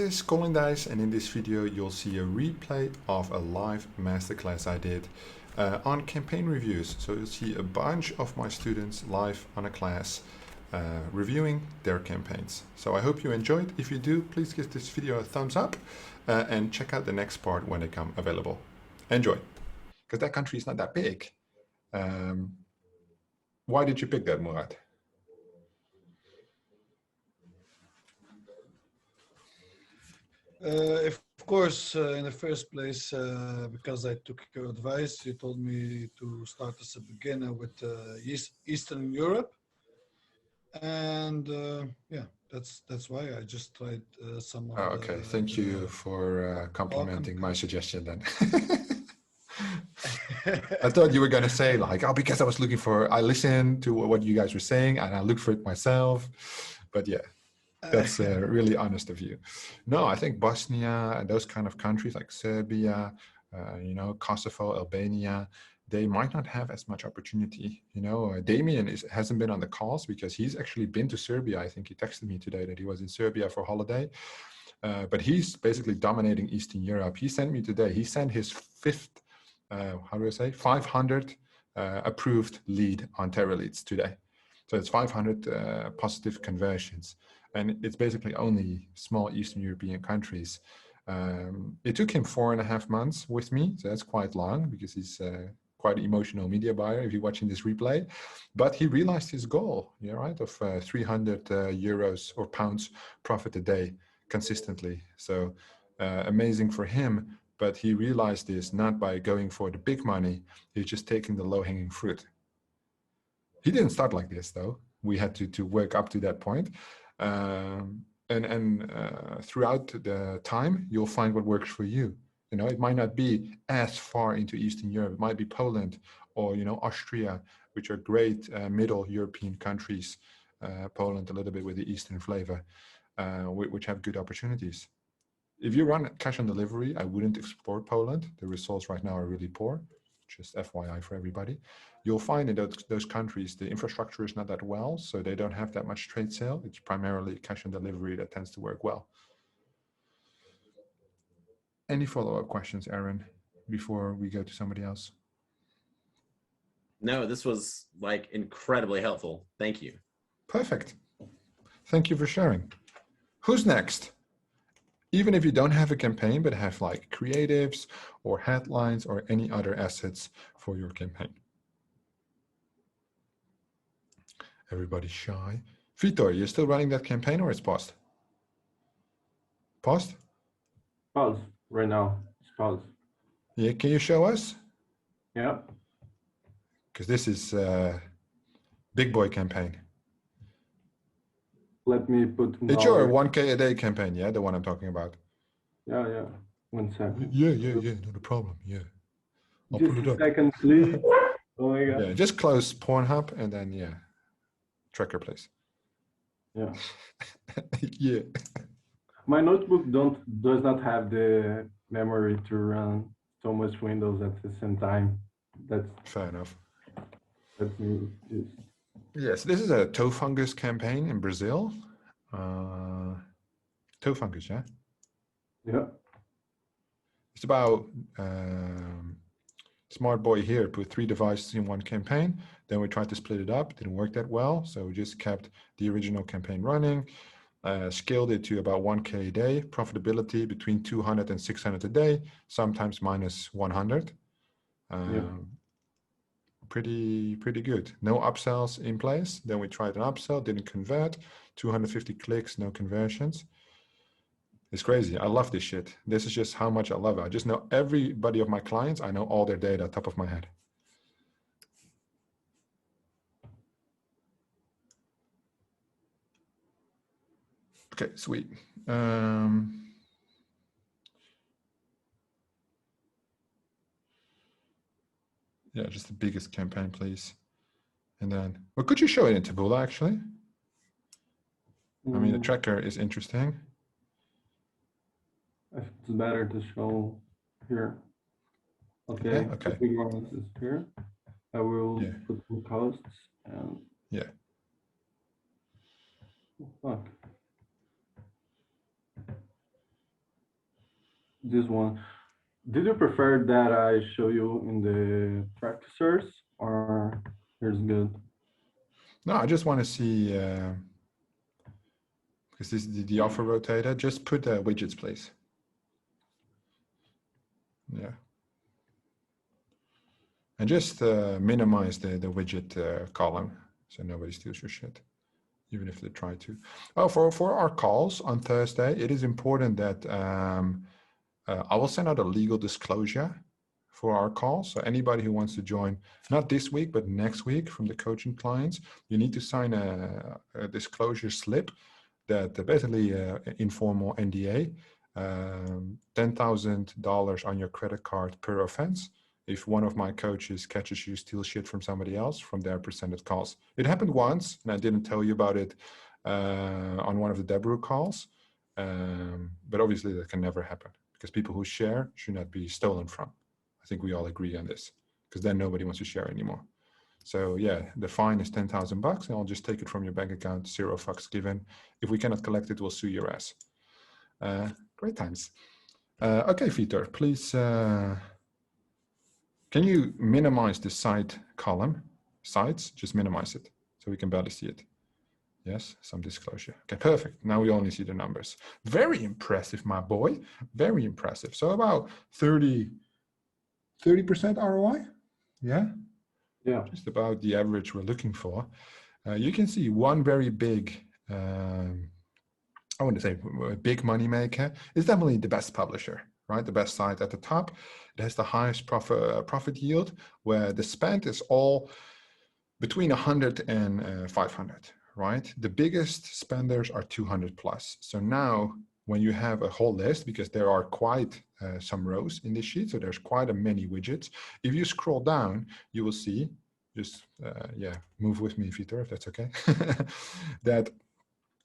is Colin Dijs, and in this video you'll see a replay of a live masterclass I did on campaign reviews. So you'll see a bunch of my students live on a class reviewing their campaigns. So I hope you enjoyed. If you do, please give this video a thumbs up and check out the next part when they come available. Enjoy, because that country is not that big. Why did you pick that, Murat? Of course, in the first place, because I took your advice, you told me to start as a beginner with Eastern Europe, and yeah, that's why I just tried some of the. Okay, thank you for complimenting my suggestion then. I thought you were going to say like, oh, because I listened to what you guys were saying and I looked for it myself, but yeah. That's really honest of you. No, I think Bosnia and those kind of countries like Serbia, Kosovo, Albania, they might not have as much opportunity. Damien hasn't been on the calls because he's actually been to Serbia. I think he texted me today that he was in Serbia for holiday. But he's basically dominating Eastern Europe. He sent me today, he sent his 500 approved lead on Terra Leads today. So it's 500 positive conversions. And it's basically only small Eastern European countries. It took him 4.5 months with me, so that's quite long because he's quite an emotional media buyer if you're watching this replay. But he realized his goal, of 300 euros or pounds profit a day consistently. So amazing for him. But he realized this not by going for the big money, he's just taking the low-hanging fruit. He didn't start like this, though. We had to work up to that point. Throughout the time, you'll find what works for you. It might not be as far into Eastern Europe. It might be Poland or, Austria, which are great middle European countries. Poland a little bit with the Eastern flavor, which have good opportunities. If you run cash on delivery, I wouldn't explore Poland. The results right now are really poor. Just FYI for everybody. You'll find in those countries, the infrastructure is not that well, so they don't have that much trade sale. It's primarily cash on delivery that tends to work well. Any follow-up questions, Aaron, before we go to somebody else? No, this was like incredibly helpful. Thank you. Perfect. Thank you for sharing. Who's next? Even if you don't have a campaign, but have like creatives or headlines or any other assets for your campaign. Everybody's shy. Vitor, you're still running that campaign or it's paused? Paused? Pause right now. It's paused. Yeah, can you show us? Yeah. Because this is a big boy campaign. Let me put. It's your 1K a day campaign, yeah, the one I'm talking about. Yeah. 1 second. Yeah, not a problem. Yeah, I'll just put it up. A second, please. Oh my God. Yeah, just close Pornhub and then tracker, please. Yeah. Yeah. My notebook does not have the memory to run so much Windows at the same time. That's fair enough. Let me just. Yes, this is a toe fungus campaign in Brazil. Toe fungus, yeah? Yeah. It's about smart boy here put 3 devices in one campaign. Then we tried to split it up. Didn't work that well. So we just kept the original campaign running, scaled it to about 1K a day, profitability between 200 and 600 a day, sometimes minus 100. Pretty good. No upsells in place. Then we tried an upsell, didn't convert. 250 clicks, no conversions. It's crazy. I love this shit. This is just how much I love it. I just know everybody of my clients. I know all their data top of my head. Okay, sweet. Yeah, just the biggest campaign, please. And then, well, could you show it in Taboola, actually? I mean, the tracker is interesting. It's better to show here. Okay. Yeah, okay. The big one is here. I will put the costs and. Yeah. Fuck. this one. Did you prefer that I show you in the practicers or here's good? No, I just want to see, because this is the offer rotator, just put widgets, please. Yeah. And just minimize the widget column so nobody steals your shit, even if they try to. Oh, for our calls on Thursday, it is important that I will send out a legal disclosure for our call. So anybody who wants to join, not this week, but next week from the coaching clients, you need to sign a disclosure slip that basically informal NDA, $10,000 on your credit card per offense. If one of my coaches catches you steal shit from somebody else from their presented calls. It happened once, and I didn't tell you about it on one of the Taboola calls, but obviously that can never happen because people who share should not be stolen from. I think we all agree on this because then nobody wants to share anymore. So yeah, the fine is $10,000 and I'll just take it from your bank account, 0 fucks given. If we cannot collect it, we'll sue your ass. Great times. Okay, Vitor, please, can you minimize the site column? Sites, just minimize it so we can barely see it. Yes, some disclosure. Okay, perfect. Now we only see the numbers. Very impressive, my boy. Very impressive. So about 30% ROI? Yeah? Yeah. Just about the average we're looking for. You can see one very big, I wouldn't say big money maker. It's definitely the best publisher, right? The best site at the top. It has the highest profit yield, where the spend is all between 100 and 500, right? The biggest spenders are 200 plus. So now when you have a whole list, because there are quite some rows in this sheet, so there's quite a many widgets. If you scroll down, you will see, just yeah, move with me, Vitor, if that's okay, that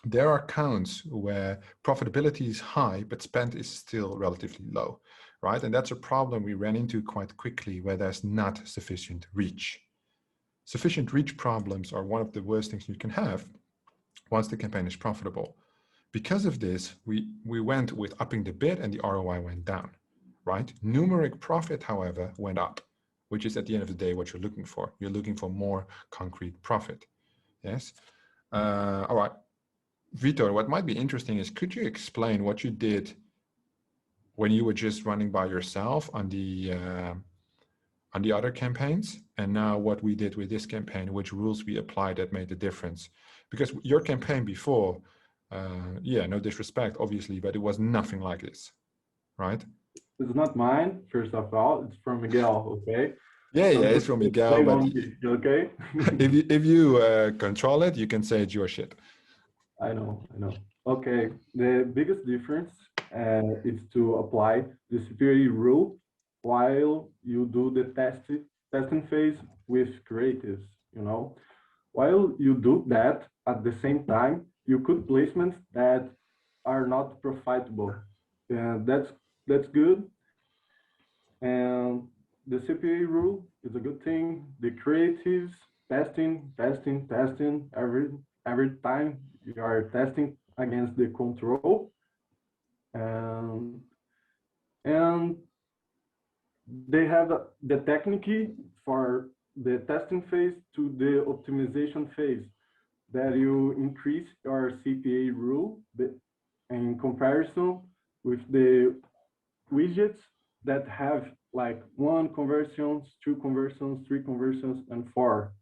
there are accounts where profitability is high, but spend is still relatively low, right? And that's a problem we ran into quite quickly where there's not sufficient reach. Sufficient reach problems are one of the worst things you can have once the campaign is profitable. Because of this, we went with upping the bid and the ROI went down, right? Numeric profit, however, went up, which is at the end of the day what you're looking for. You're looking for more concrete profit, yes? All right. Vitor, what might be interesting is, could you explain what you did when you were just running by yourself on the other campaigns, and now what we did with this campaign, which rules we applied that made the difference? Because your campaign before, yeah, no disrespect, obviously, but it was nothing like this, right? It's not mine, first of all. It's from Miguel, okay? Yeah, it's from Miguel, but okay? if you control it, you can say it's your shit. I know. Okay, the biggest difference is to apply the superior rule while you do the testing phase with creatives, you know. While you do that, at the same time, you could placements that are not profitable. That's good. And the CPA rule is a good thing. The creatives, testing, every time you are testing against the control. And they have the technique for the testing phase to the optimization phase, that you increase your CPA rule in comparison with the widgets that have like 1 conversions, 2 conversions, 3 conversions, and 4.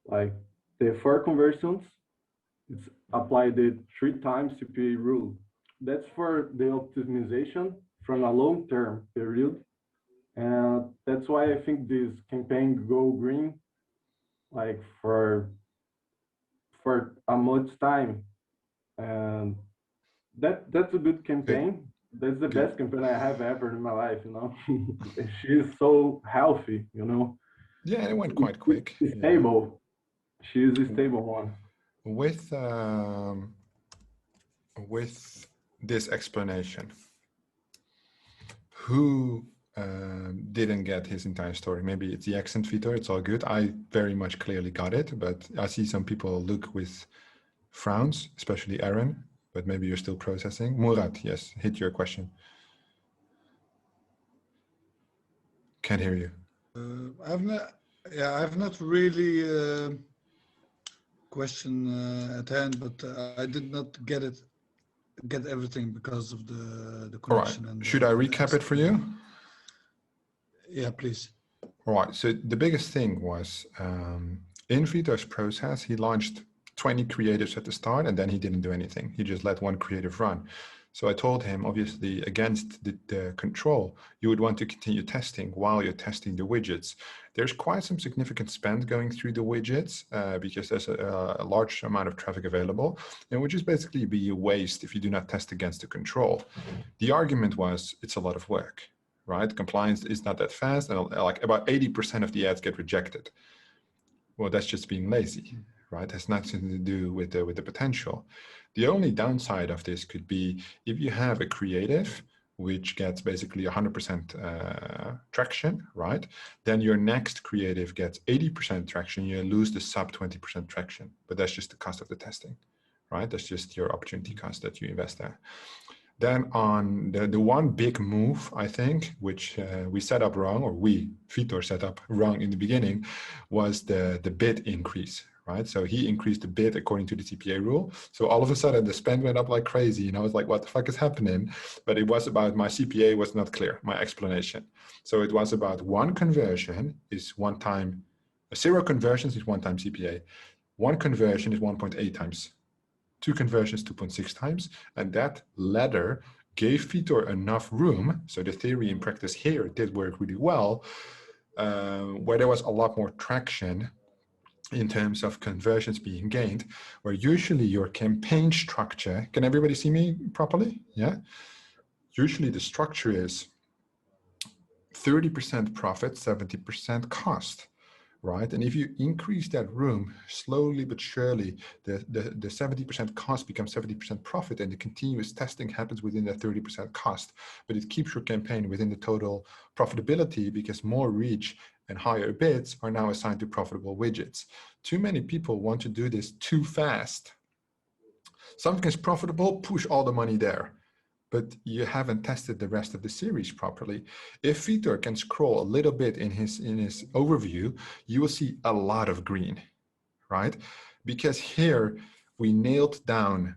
Like the 4 conversions, it's applied the 3 times CPA rule. That's for the optimization from a long-term period. And that's why I think this campaign go green, like for a much time. And that's a good campaign. That's the best campaign I have ever in my life, you know. She's so healthy, you know. Yeah, it went quite quick. Stable. She's a stable one. With this explanation, who didn't get his entire story? Maybe it's the accent, Vitor, it's all good. I very much clearly got it, but I see some people look with frowns, especially Aaron, but maybe you're still processing. Murat, yes, hit your question. Can't hear you. I've not really question at hand, but I did not get everything because of the All right. connection. And Should I recap it for you? Yeah, please. All right. So the biggest thing was in Vito's process, he launched 20 creatives at the start, and then he didn't do anything. He just let one creative run. So I told him, obviously, against the control, you would want to continue testing while you're testing the widgets. There's quite some significant spend going through the widgets because there's a large amount of traffic available, and would just basically be a waste if you do not test against the control. The argument was it's a lot of work, right? Compliance is not that fast, and like about 80% of the ads get rejected. Well, that's just being lazy, right? It has nothing to do with the potential. The only downside of this could be if you have a creative which gets basically 100% traction, right? Then your next creative gets 80% traction, you lose the sub 20% traction, but that's just the cost of the testing, right? That's just your opportunity cost that you invest there. Then on the one big move, I think, which we set up wrong, or Vitor set up wrong in the beginning, was the bid increase, right? So he increased the bid according to the CPA rule. So all of a sudden the spend went up like crazy. You know, it's like, what the fuck is happening? But it was about my CPA was not clear, my explanation. So it was about one conversion is 1 time, 0 conversions is 1 time CPA. 1 conversion is 1.8 times. 2 conversions 2.6 times, and that ladder gave Vitor enough room. So the theory in practice here did work really well, where there was a lot more traction in terms of conversions being gained, where usually your campaign structure, can everybody see me properly? Yeah. Usually the structure is 30% profit, 70% cost. Right, and if you increase that room slowly but surely, the 70% cost becomes 70% profit, and the continuous testing happens within that 30% cost. But it keeps your campaign within the total profitability because more reach and higher bids are now assigned to profitable widgets. Too many people want to do this too fast. Something is profitable, push all the money there. But you haven't tested the rest of the series properly. If Vitor can scroll a little bit in his overview, you will see a lot of green, right? Because here we nailed down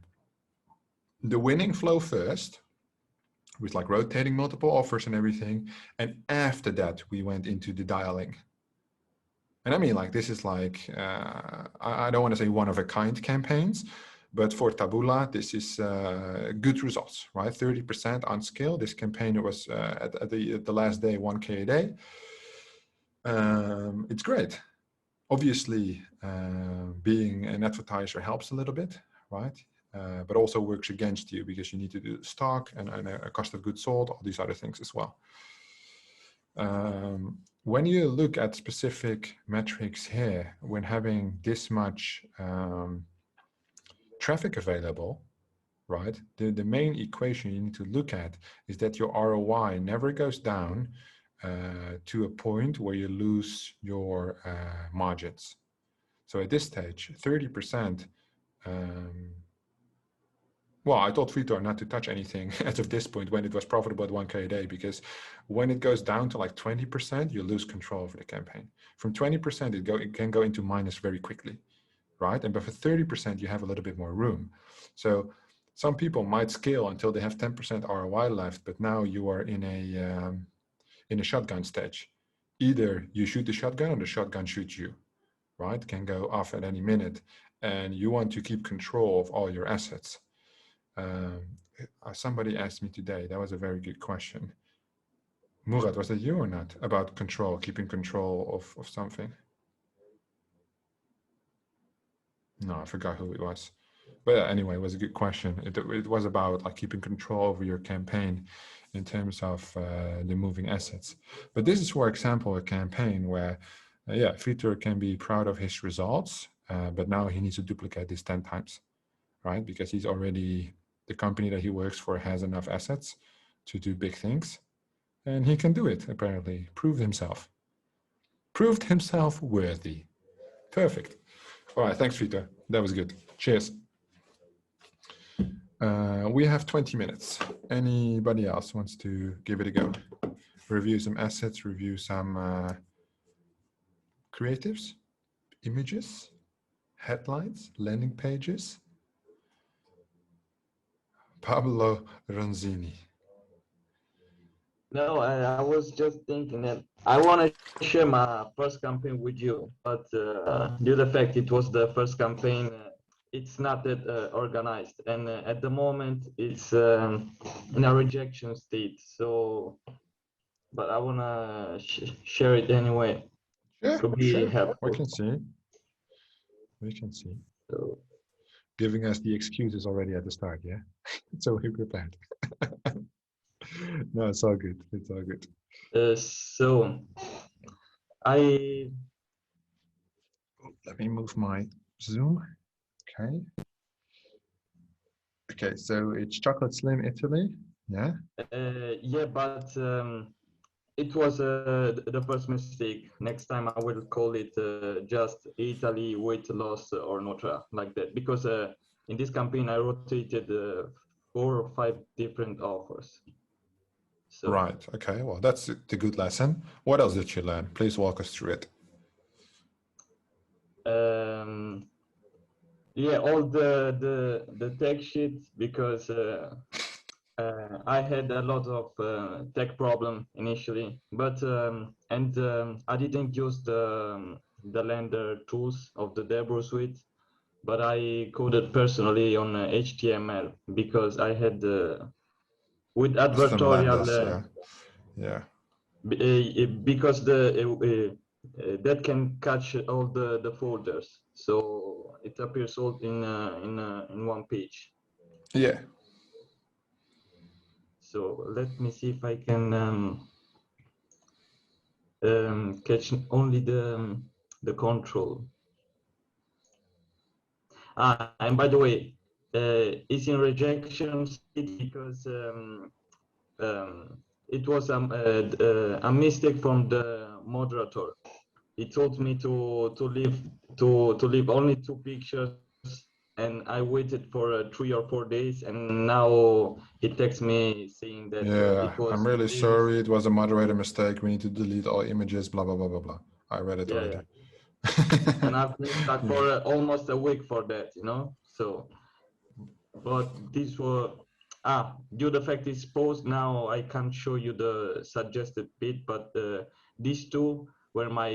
the winning flow first, with like rotating multiple offers and everything. And after that, we went into the dialing. And I mean, like, this is like, I don't want to say one of a kind campaigns, but for Taboola, this is good results, right? 30% on scale. This campaign was at the last day, 1K a day. It's great. Obviously, being an advertiser helps a little bit, right? But also works against you because you need to do stock and a cost of goods sold, all these other things as well. When you look at specific metrics here, when having this much traffic available, right? The main equation you need to look at is that your ROI never goes down to a point where you lose your margins. So at this stage, 30%, well, I told Vitor not to touch anything as of this point when it was profitable at 1K a day, because when it goes down to like 20%, you lose control over the campaign. From 20%, it can go into minus very quickly. Right? And but for 30%, you have a little bit more room. So some people might scale until they have 10% ROI left, but now you are in a shotgun stage. Either you shoot the shotgun or the shotgun shoots you, right? Can go off at any minute, and you want to keep control of all your assets. Somebody asked me today, that was a very good question. Murat, was that you or not? About control, keeping control of something. No, I forgot who it was. But yeah, anyway, it was a good question. It was about like keeping control over your campaign in terms of the moving assets. But this is, for example, a campaign where, yeah, Vitor can be proud of his results, but now he needs to duplicate this 10 times, right? Because he's already, the company that he works for has enough assets to do big things. And he can do it, apparently. Proved himself worthy. Perfect. All right, thanks, Vitor. That was good. Cheers. We have 20 minutes. Anybody else wants to give it a go? review some assets, review some creatives, images, headlines, landing pages. Pablo Ronzini. No, I was just thinking that I want to share my first campaign with you, but due to the fact it was the first campaign, it's not that organized, and at the moment it's in a rejection state. So, but I want to share it anyway. Yeah, Could be sure. helpful. We can see. We can see. So, Giving us the excuses already at the start, yeah? So we're prepared. No, it's all good. It's all good. so I Let me move my Zoom. Okay. Okay, so it's Chocolate Slim Italy. Yeah. yeah, but it was the first mistake. Next time I will call it just Italy weight loss or Nutra, like that, because in this campaign I rotated 4 or 5 different offers. So, Right. Okay. Well, that's the good lesson. What else did you learn? Please walk us through it. yeah, all the tech shit, because I had a lot of tech problem initially, but I didn't use the Lender tools of the Debra suite, but I coded personally on HTML because I had with Custom advertorial lenders, yeah. because that can catch all the folders, so it appears all in one page. Yeah. So let me see if I can catch only the control. And by the way, it's in rejection state because it was a mistake from the moderator. He told me to leave only 2 pictures, and I waited for 3 or 4 days, and now he texts me saying that it was. I'm really sorry. It was a moderator mistake. We need to delete all images. Blah blah blah blah blah. I read it already. Yeah. And I've been stuck for almost a week for that, So, but this was due to the fact it's paused now. I can't show you the suggested bit, but these 2 were my